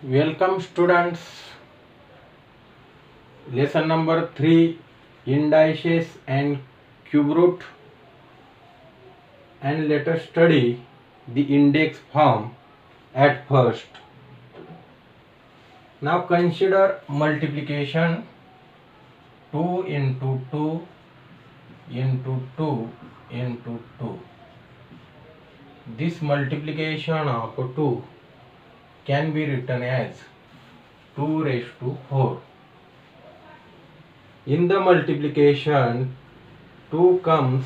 Welcome students. Lesson number 3, indices and cube root, and let us study the index form at first. Now consider multiplication 2 into 2 into 2 into 2. This multiplication of 2 can be written as 2 raised to 4. In the multiplication 2 comes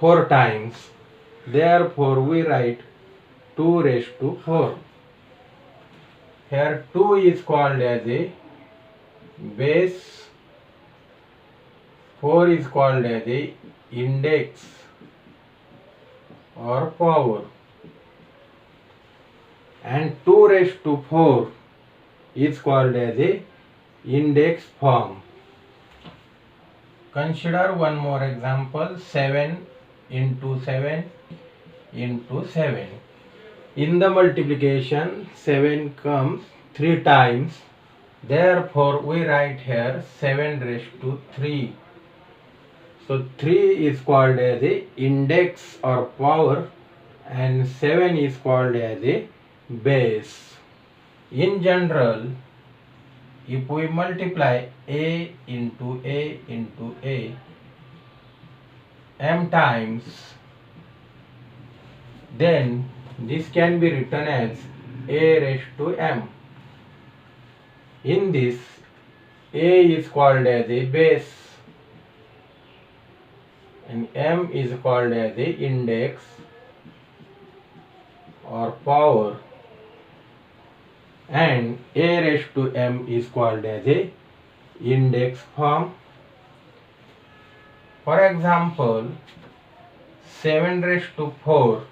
4 times, therefore we write 2 raised to 4. Here 2 is called as a base, 4 is called as a index or power, and 2 raised to 4 is called as a index form. Consider one more example, 7 into 7 into 7. In the multiplication 7 comes 3 times, therefore we write here 7 raised to 3. So 3 is called as a index or power and 7 is called as a base. In general, if we multiply a into a into a m times, then this can be written as a raised to m. In this, a is called as a base and m is called as a index or power, and a raised to m is called as a index form. For example, 7 raised to 4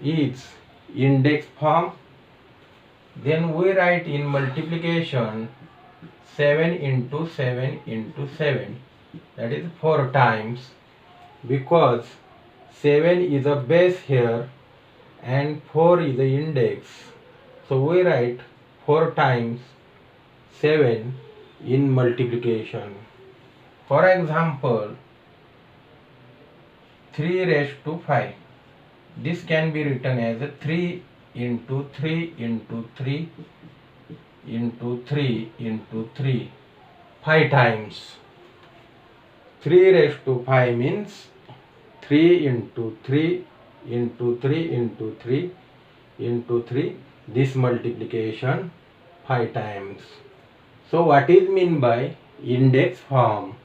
is index form. Then we write in multiplication 7 into 7 into 7, that is 4 times, because 7 is a base here and 4 is the index. So we write 4 times 7 in multiplication. For example, 3 raised to 5. This can be written as 3 into 3 into 3 into 3 into 3, 5 times. 3 raised to 5 means 3 into 3 into 3 into 3 into 3, this multiplication 5 times. So what is meant by index form?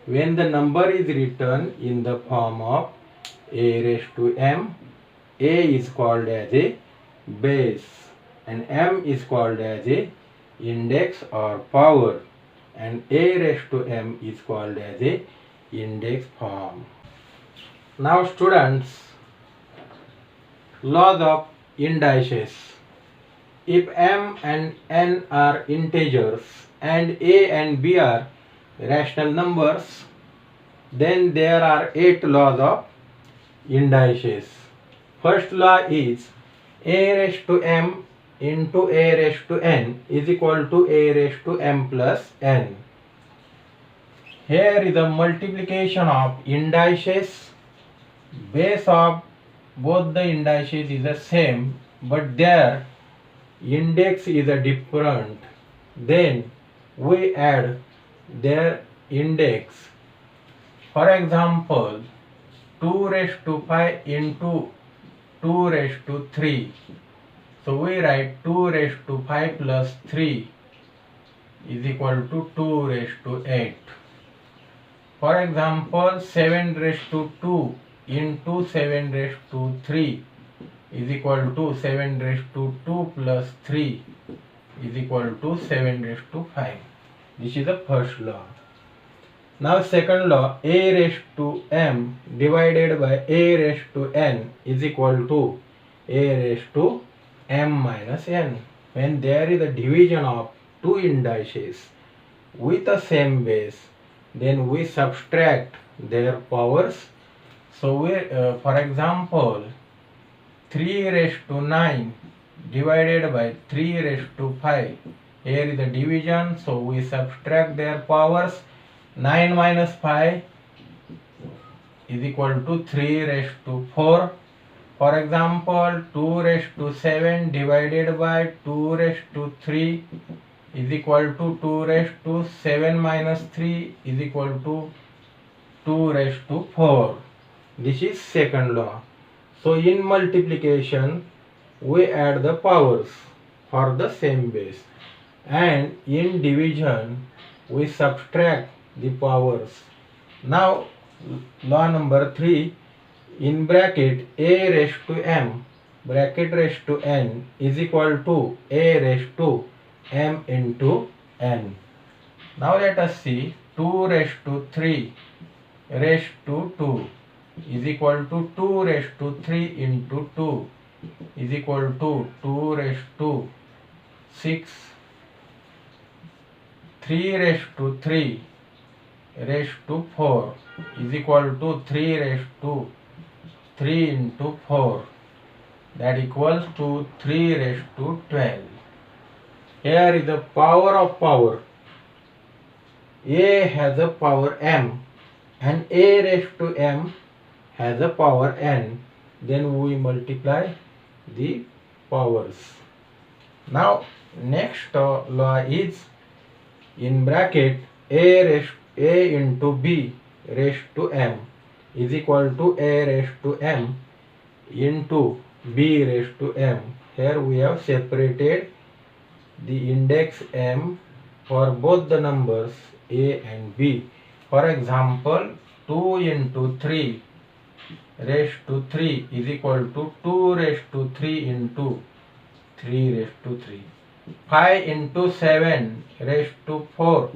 When the number is written in the form of a raised to m, a is called as a base and m is called as a index or power, and a raised to m is called as a index form. Now students, laws of indices. If m and n are integers and a and b are rational numbers, then there are 8 laws of indices. First law is a raised to m into a raised to n is equal to a raised to m plus n. Here is a multiplication of indices. Base of both the indices is the same, but their index is a different. Then we add their index. For example, 2 raised to 5 into 2 raised to 3. So we write 2 raised to 5 plus 3 is equal to 2 raised to 8. For example, 7 raised to 2 into 7 raised to 3 is equal to 7 raised to 2 plus 3 is equal to 7 raised to 5. This is the first law. Now second law, a raised to m divided by a raised to n is equal to a raised to m minus n. When there is a division of two indices with the same base, then we subtract their powers. So we, for example, 3 raised to 9 divided by 3 raised to 5. Here is the division, so we subtract their powers. 9 minus 5 is equal to 3 raised to 4. For example, 2 raised to 7 divided by 2 raised to 3 is equal to 2 raised to 7 minus 3 is equal to 2 raised to 4. This is second law. So in multiplication, we add the powers for the same base, and in division we subtract the powers. Now law number 3, in bracket a raised to m bracket raised to n is equal to a raised to m into n. Now let us see 2 raised to 3 raised to 2 is equal to 2 raised to 3 into 2 is equal to 2 raised to 6. 3 raised to 3 raised to 4 is equal to 3 raised to 3 into 4, that equals to 3 raised to 12. Here is the power of power. A has a power m and a raised to m has a power n. Then we multiply the powers. Now next law is, in bracket a into b raised to m is equal to a raised to m into b raised to m. Here we have separated the index m for both the numbers a and b. For example, 2 into 3 raised to 3 is equal to 2 raised to 3 into 3 raised to 3. 5 into 7 raised to 4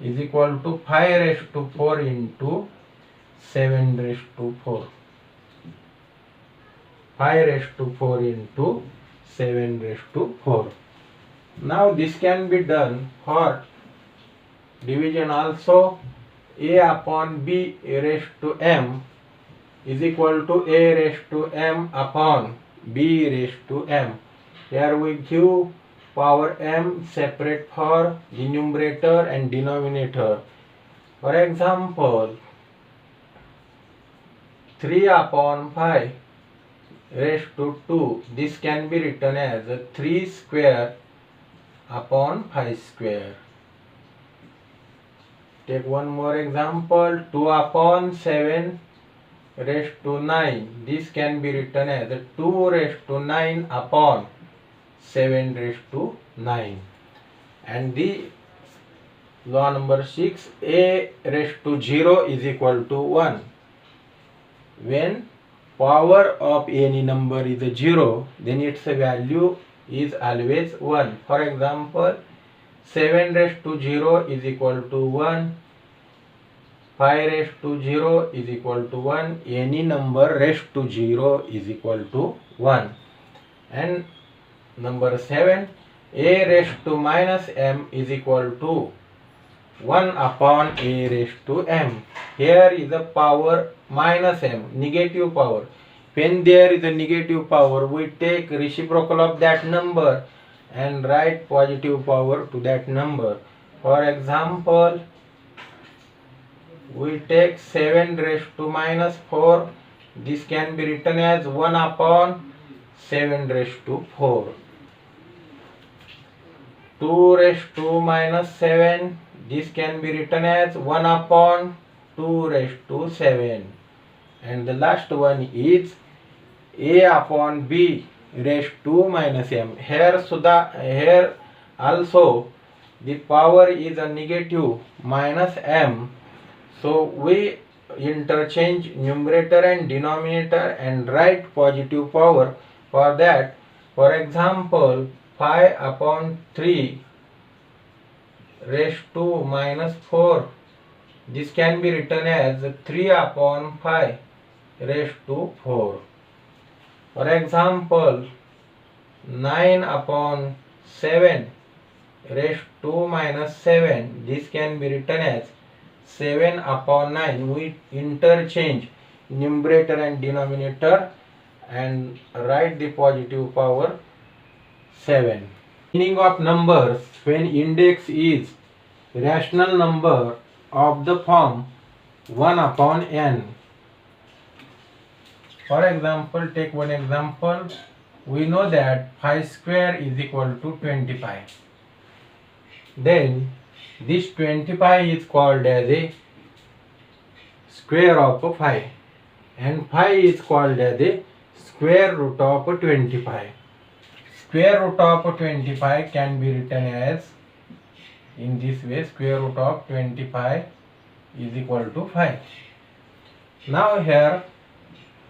is equal to 5 raised to 4 into 7 raised to 4. 5 raised to 4 into 7 raised to 4. Now this can be done for division also. A upon b raised to m is equal to a raised to m upon b raised to m. Here we give power m separate for the numerator and denominator. For example, 3 upon 5 raised to 2, this can be written as 3 square upon 5 square. Take one more example, 2 upon 7 raised to 9, this can be written as 2 raised to 9 upon 7 raised to 9. And the law number 6, a raised to 0 is equal to 1. When power of any number is a 0, then its value is always 1. For example, 7 raised to 0 is equal to 1. 5 raised to 0 is equal to 1. Any number raised to 0 is equal to 1. And number 7, a raised to minus m is equal to 1 upon a raised to m. Here is the power minus m, negative power. When there is a negative power, we take reciprocal of that number and write positive power to that number. For example, we take 7 raised to minus 4. This can be written as 1 upon 7 raised to 4. 2 raised to minus 7. This can be written as 1 upon 2 raised to 7. And the last one is a upon b raised to minus m. Here also the power is a negative minus m. So we interchange numerator and denominator and write positive power for that. For example, 5 upon 3 raised to minus 4. This can be written as 3 upon 5 raised to 4. For example, 9 upon 7 raised to minus 7. This can be written as 7 upon 9. We interchange numerator and denominator and write the positive power 7. Meaning of numbers when index is rational number of the form 1 upon n. For example, take one example. We know that 5 square is equal to 25. Then this 25 is called as a square of 5 and 5 is called as a square root of 25. Square root of 25 can be written as in this way: square root of 25 is equal to 5. Now here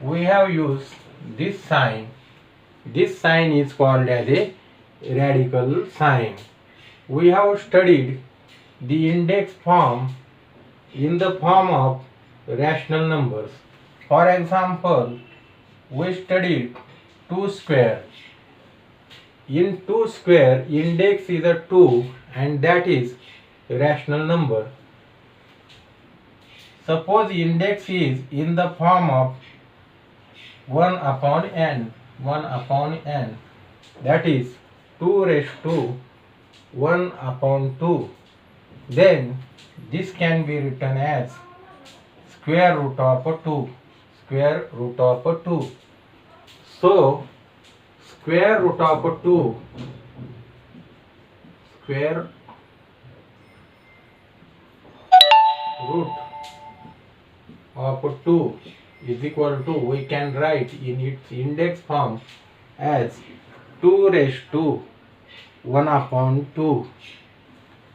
we have used this sign. This sign is called as a radical sign. We have studied the index form in the form of rational numbers. For example, we studied 2 square. In 2 square, index is a 2 and that is rational number. Suppose index is in the form of 1 upon n, 1 upon n, that is 2 raised to 1 upon 2. Then this can be written as square root of 2, square root of 2. So square root of 2, square root of 2 is equal to, we can write in its index form as 2 raised to 1 upon 2,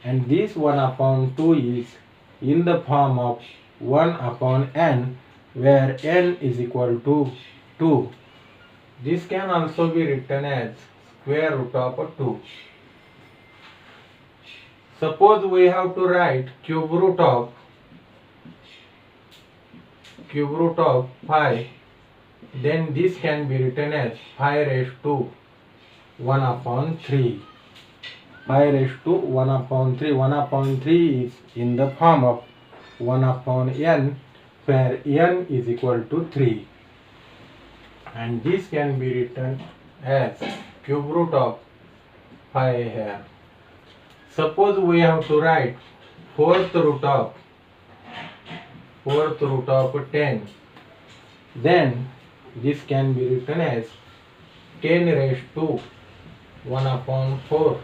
and this 1 upon 2 is in the form of 1 upon n, where n is equal to 2. This can also be written as square root of 2. Suppose we have to write cube root of 5, then this can be written as 5 raised to 1 upon 3. 5 raised to 1 upon 3. 1 upon 3 is in the form of 1 upon n, where n is equal to 3. And this can be written as cube root of 5 here. Suppose we have to write fourth root of 10, then this can be written as 10 raised to 1 upon 4.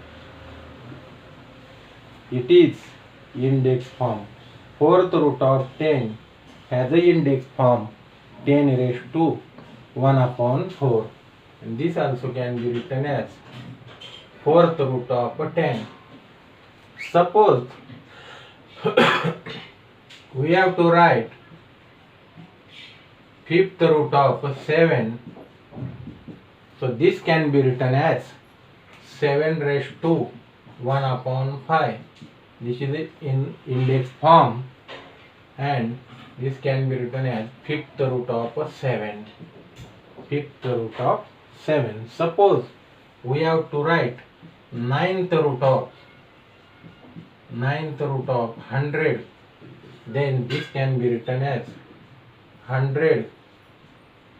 It is index form. Fourth root of 10 has the index form 10 raised to 1 upon 4. And this also can be written as fourth root of 10. Suppose we have to write fifth root of 7. So this can be written as 7 raised to 1 upon 5. This is in index form, and this can be written as fifth root of 7. Fifth root of 7. Suppose we have to write ninth root of 100, then this can be written as 100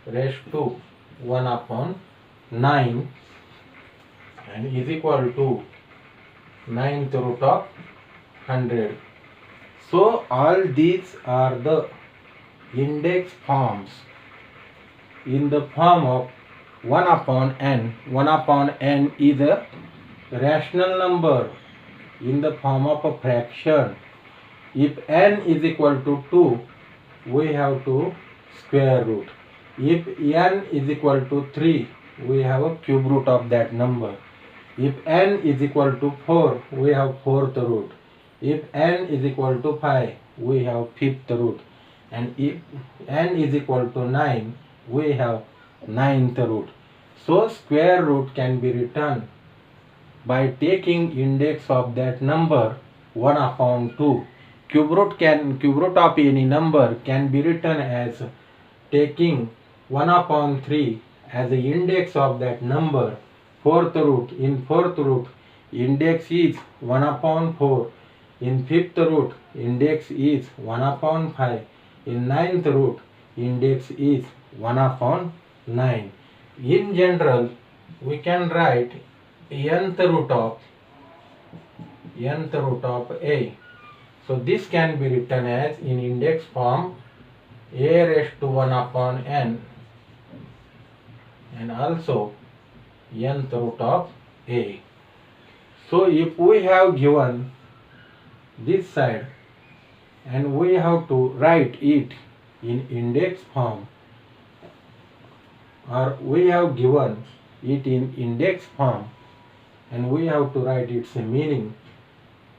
raised to 1 upon 9 and is equal to ninth root of 100. So all these are the index forms in the form of 1 upon n. 1 upon n is a rational number in the form of a fraction. If n is equal to 2, we have to square root. If n is equal to 3, we have a cube root of that number. If n is equal to 4, we have fourth root. If n is equal to 5, we have fifth root. And if n is equal to 9, we have ninth root. So square root can be written by taking index of that number 1 upon 2. Cube root of any number can be written as taking 1 upon 3 as the index of that number. Fourth root, in fourth root index is 1 upon 4. In fifth root index is 1 upon 5. In ninth root index is 1 upon 9. In general, we can write nth root of a. So this can be written as in index form a raised to 1 upon n, and also nth root of a. So if we have given this side and we have to write it in index form, or we have given it in index form and we have to write its meaning,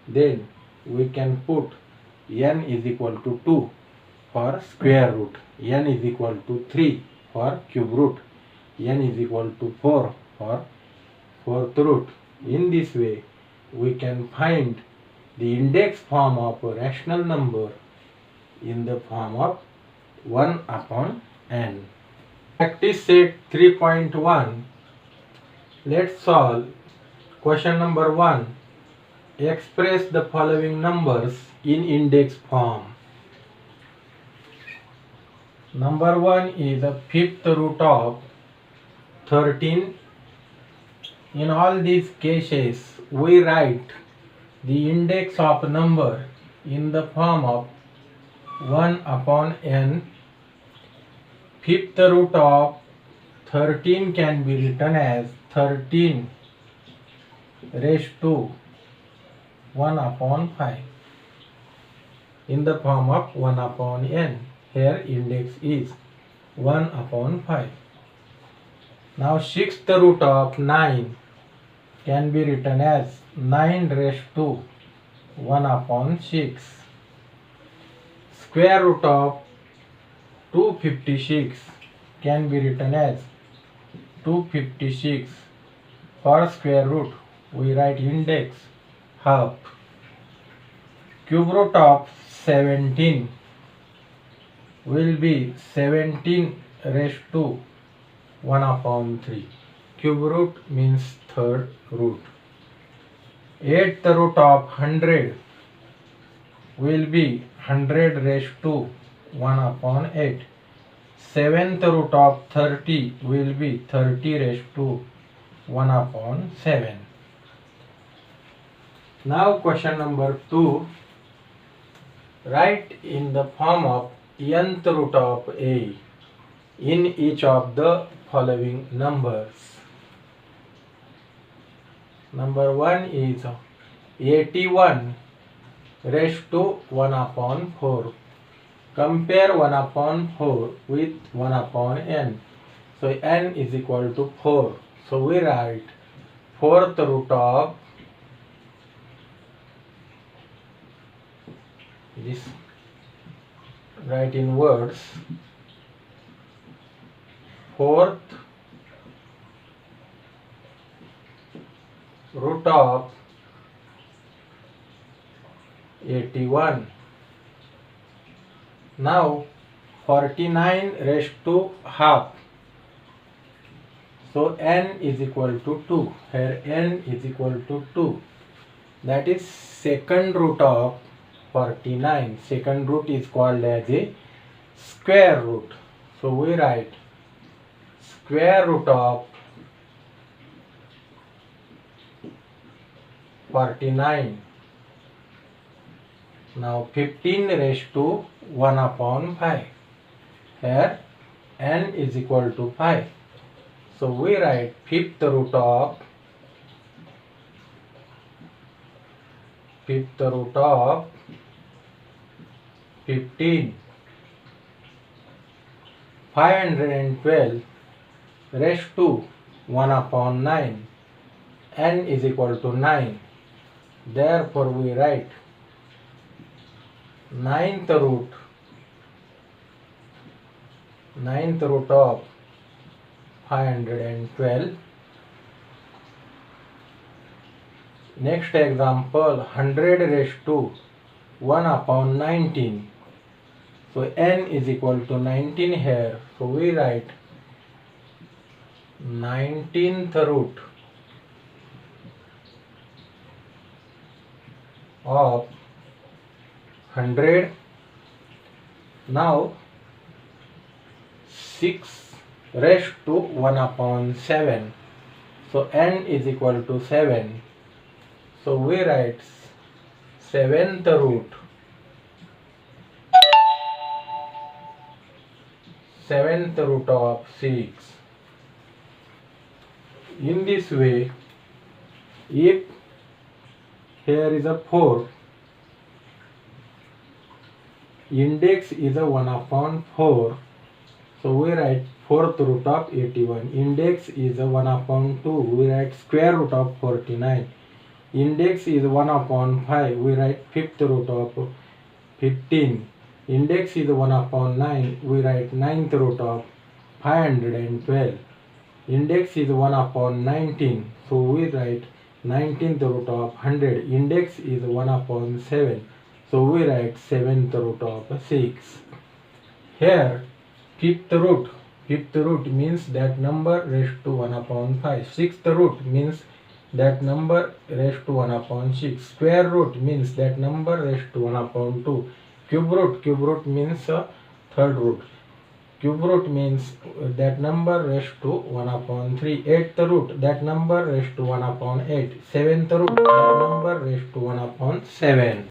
then we can put n is equal to 2 for square root, n is equal to 3 for cube root, n is equal to 4 for fourth root. In this way, we can find the index form of a rational number in the form of 1 upon n. Practice set 3.1. Let's solve question number 1. Express the following numbers in index form. Number 1 is the fifth root of 13. In all these cases, we write the index of number in the form of 1 upon n. Fifth root of 13 can be written as 13 raised to 1 upon 5 in the form of 1 upon n. Here index is 1 upon 5. Now sixth root of 9 can be written as 9 raised to 1 upon 6. Square root of 256 can be written as 256. For square root, we write index half. Cube root of 17 will be 17 raised to 1 upon 3. Cube root means third root. Eighth root of 100 will be 100 raised to 1 upon 8. Seventh root of 30 will be 30 raised to 1 upon 7. Now question number 2. Write in the form of nth root of a in each of the following numbers. Number 1 is 81 raised to 1 upon 4. Compare 1 upon 4 with 1 upon n. So n is equal to 4. So we write fourth root of this, write in words, fourth root of 81. Now 49 raised to half. So n is equal to 2. Here n is equal to 2. That is second root of 49. Second root is called as a square root. So we write square root of 49. Now 15 raised to 1 upon 5. Here n is equal to 5. So we write fifth root of 15. 512 raised to 1 upon 9. N is equal to 9. Therefore we write ninth root of 512. Next example, 100 raised to 1 upon 19. So n is equal to 19 here. So we write 19th root of 100. Now 6 raised to 1 upon 7. So n is equal to 7. So we write 7th root. 7th root of 6. In this way, if here is a 4, index is a 1 upon 4, so we write 4th root of 81. Index is a 1 upon 2, we write square root of 49. Index is 1 upon 5, we write 5th root of 15. Index is 1 upon 9, we write 9th root of 512. Index is 1 upon 19, so we write 19th root of 100. Index is 1 upon 7, so we write 7th root of 6. Here, fifth root means that number raised to 1 upon 5. Sixth root means that number raised to 1 upon 6. Square root means that number raised to 1 upon 2. Cube root means third root. Cube root means that number raised to 1 upon 3. Eighth root, that number raised to 1 upon 8. Seventh root, that number raised to 1 upon 7.